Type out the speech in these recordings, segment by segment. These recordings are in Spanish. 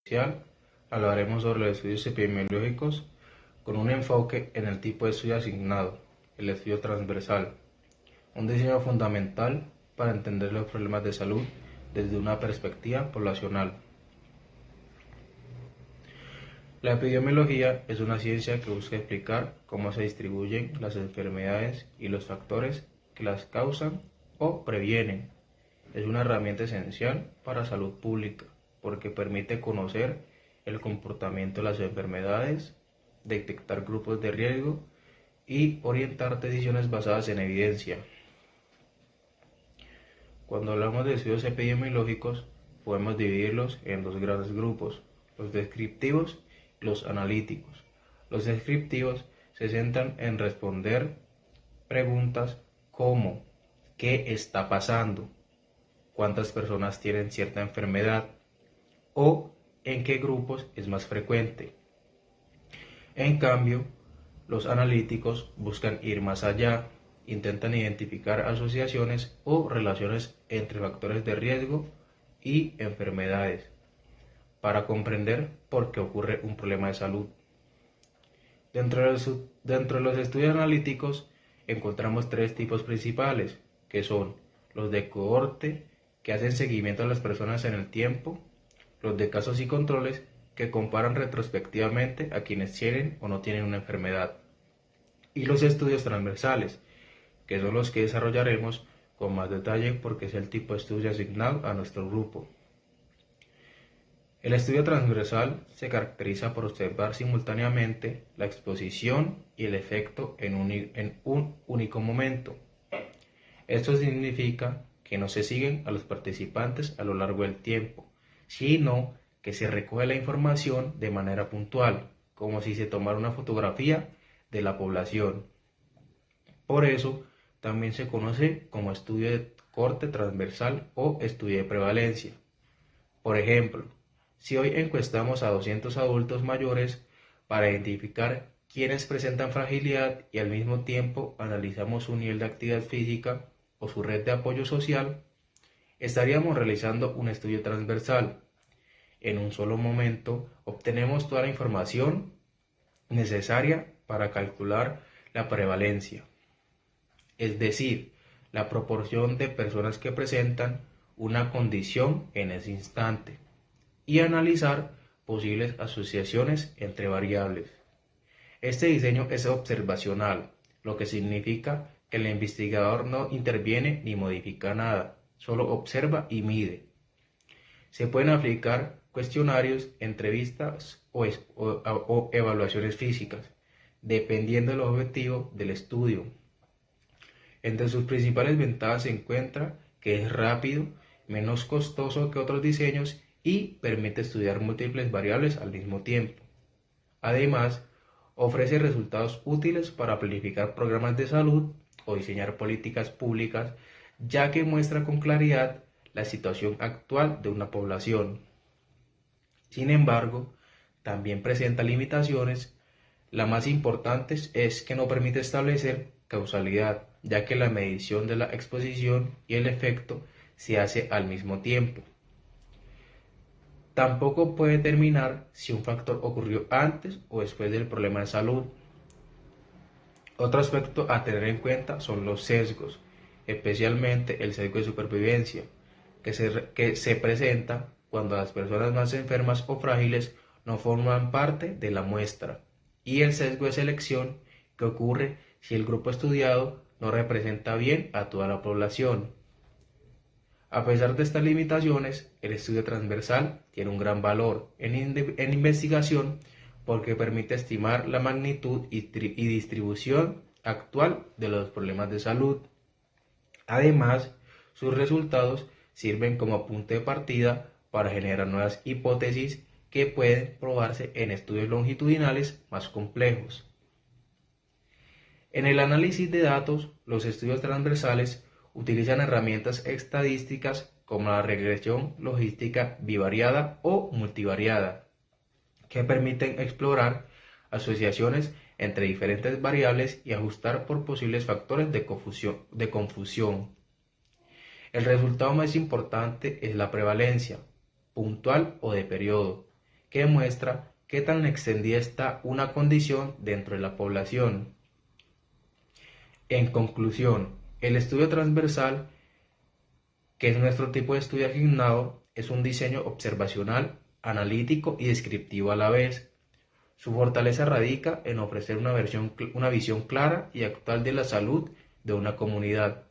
inicial, hablaremos sobre los estudios epidemiológicos con un enfoque en el tipo de estudio asignado, el estudio transversal, un diseño fundamental para entender los problemas de salud desde una perspectiva poblacional. La epidemiología es una ciencia que busca explicar cómo se distribuyen las enfermedades y los factores que las causan o previenen. Es una herramienta esencial para salud pública porque permite conocer el comportamiento de las enfermedades, detectar grupos de riesgo y orientar decisiones basadas en evidencia. Cuando hablamos de estudios epidemiológicos, podemos dividirlos en dos grandes grupos, los descriptivos y los analíticos. Los descriptivos se centran en responder preguntas como ¿qué está pasando? ¿Cuántas personas tienen cierta enfermedad? ¿O en qué grupos es más frecuente? En cambio, los analíticos buscan ir más allá, intentan identificar asociaciones o relaciones entre factores de riesgo y enfermedades para comprender por qué ocurre un problema de salud. Dentro de los estudios analíticos encontramos tres tipos principales, que son los de cohorte, que hacen seguimiento a las personas en el tiempo, los de casos y controles, que comparan retrospectivamente a quienes tienen o no tienen una enfermedad, y los estudios transversales, que son los que desarrollaremos con más detalle porque es el tipo de estudio asignado a nuestro grupo. El estudio transversal se caracteriza por observar simultáneamente la exposición y el efecto en un único momento. Esto significa que no se siguen a los participantes a lo largo del tiempo, sino que se recoge la información de manera puntual, como si se tomara una fotografía de la población. Por eso, también se conoce como estudio de corte transversal o estudio de prevalencia. Por ejemplo, si hoy encuestamos a 200 adultos mayores para identificar quiénes presentan fragilidad y al mismo tiempo analizamos su nivel de actividad física o su red de apoyo social, estaríamos realizando un estudio transversal. En un solo momento obtenemos toda la información necesaria para calcular la prevalencia, es decir, la proporción de personas que presentan una condición en ese instante, y analizar posibles asociaciones entre variables. Este diseño es observacional, lo que significa que el investigador no interviene ni modifica nada, solo observa y mide. Se pueden aplicar cuestionarios, entrevistas o evaluaciones físicas, dependiendo del objetivo del estudio. Entre sus principales ventajas se encuentra que es rápido, menos costoso que otros diseños y permite estudiar múltiples variables al mismo tiempo. Además, ofrece resultados útiles para planificar programas de salud o diseñar políticas públicas, ya que muestra con claridad la situación actual de una población. Sin embargo, también presenta limitaciones. La más importante es que no permite establecer causalidad, ya que la medición de la exposición y el efecto se hace al mismo tiempo. Tampoco puede determinar si un factor ocurrió antes o después del problema de salud. Otro aspecto a tener en cuenta son los sesgos, especialmente el sesgo de supervivencia, que se presenta cuando las personas más enfermas o frágiles no forman parte de la muestra, y el sesgo de selección, que ocurre si el grupo estudiado no representa bien a toda la población. A pesar de estas limitaciones, el estudio transversal tiene un gran valor en investigación porque permite estimar la magnitud y distribución actual de los problemas de salud. Además, sus resultados sirven como punto de partida para generar nuevas hipótesis que pueden probarse en estudios longitudinales más complejos. En el análisis de datos, los estudios transversales utilizan herramientas estadísticas como la regresión logística bivariada o multivariada, que permiten explorar asociaciones entre diferentes variables y ajustar por posibles factores de confusión. El resultado más importante es la prevalencia, puntual o de periodo, que muestra qué tan extendida está una condición dentro de la población. En conclusión, el estudio transversal, que es nuestro tipo de estudio asignado, es un diseño observacional, analítico y descriptivo a la vez. Su fortaleza radica en ofrecer una visión clara y actual de la salud de una comunidad.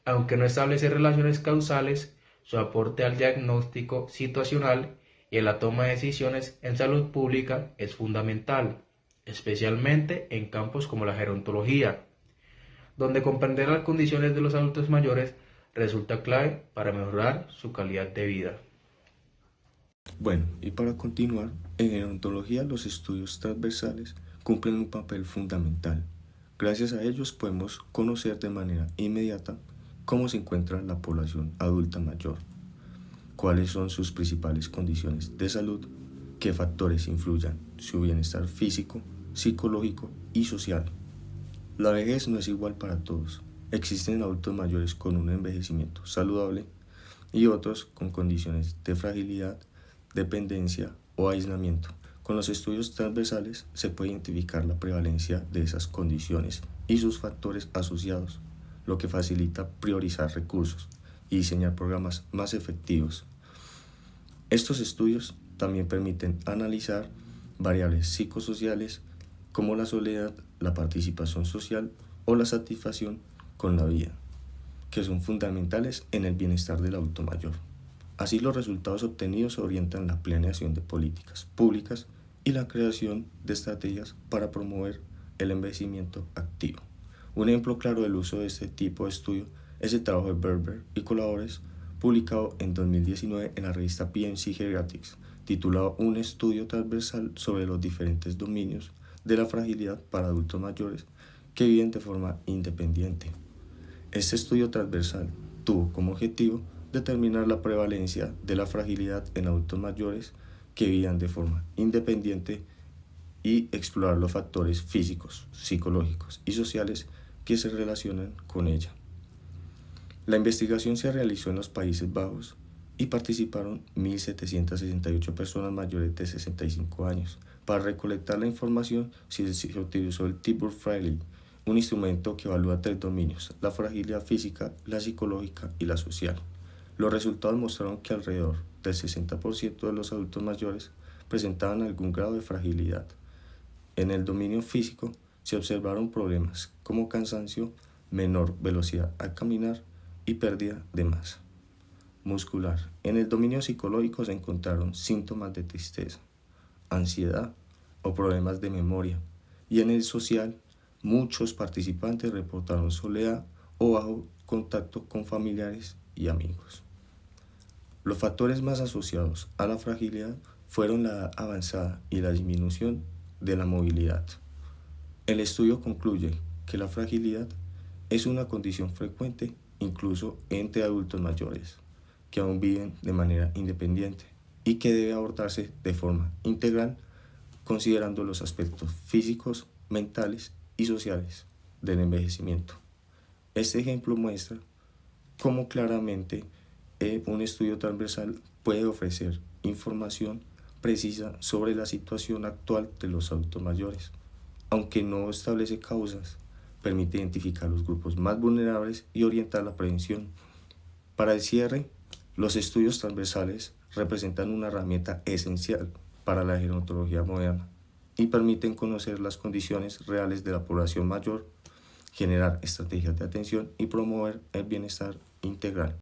Aunque no establece relaciones causales, su aporte al diagnóstico situacional y en la toma de decisiones en salud pública es fundamental, especialmente en campos como la gerontología, donde comprender las condiciones de los adultos mayores resulta clave para mejorar su calidad de vida. Bueno, y para continuar, en gerontología los estudios transversales cumplen un papel fundamental. Gracias a ellos podemos conocer de manera inmediata cómo se encuentra la población adulta mayor, cuáles son sus principales condiciones de salud, qué factores influyen su bienestar físico, psicológico y social. La vejez no es igual para todos. Existen adultos mayores con un envejecimiento saludable y otros con condiciones de fragilidad, dependencia o aislamiento. Con los estudios transversales se puede identificar la prevalencia de esas condiciones y sus factores asociados, lo que facilita priorizar recursos y diseñar programas más efectivos. Estos estudios también permiten analizar variables psicosociales como la soledad, la participación social o la satisfacción con la vida, que son fundamentales en el bienestar del adulto mayor. Así, los resultados obtenidos orientan la planeación de políticas públicas y la creación de estrategias para promover el envejecimiento activo. Un ejemplo claro del uso de este tipo de estudio es el trabajo de Berber y colaboradores publicado en 2019 en la revista PMC Geriatrics, titulado Un estudio transversal sobre los diferentes dominios de la fragilidad para adultos mayores que viven de forma independiente. Este estudio transversal tuvo como objetivo determinar la prevalencia de la fragilidad en adultos mayores que vivían de forma independiente y explorar los factores físicos, psicológicos y sociales que se relacionan con ella. La investigación se realizó en los Países Bajos y participaron 1.768 personas mayores de 65 años. Para recolectar la información se utilizó el Tilburg-Freily, un instrumento que evalúa 3 dominios: la fragilidad física, la psicológica y la social. Los resultados mostraron que alrededor del 60% de los adultos mayores presentaban algún grado de fragilidad. En el dominio físico se observaron problemas como cansancio, menor velocidad al caminar y pérdida de masa muscular. En el dominio psicológico se encontraron síntomas de tristeza, ansiedad o problemas de memoria. Y en el social, muchos participantes reportaron soledad o bajo contacto con familiares y amigos. Los factores más asociados a la fragilidad fueron la edad avanzada y la disminución de la movilidad. El estudio concluye que la fragilidad es una condición frecuente incluso entre adultos mayores que aún viven de manera independiente y que debe abordarse de forma integral considerando los aspectos físicos, mentales y sociales del envejecimiento. Este ejemplo muestra cómo claramente un estudio transversal puede ofrecer información precisa sobre la situación actual de los adultos mayores. Aunque no establece causas, permite identificar los grupos más vulnerables y orientar la prevención. Para el cierre, los estudios transversales representan una herramienta esencial para la gerontología moderna y permiten conocer las condiciones reales de la población mayor, generar estrategias de atención y promover el bienestar integral.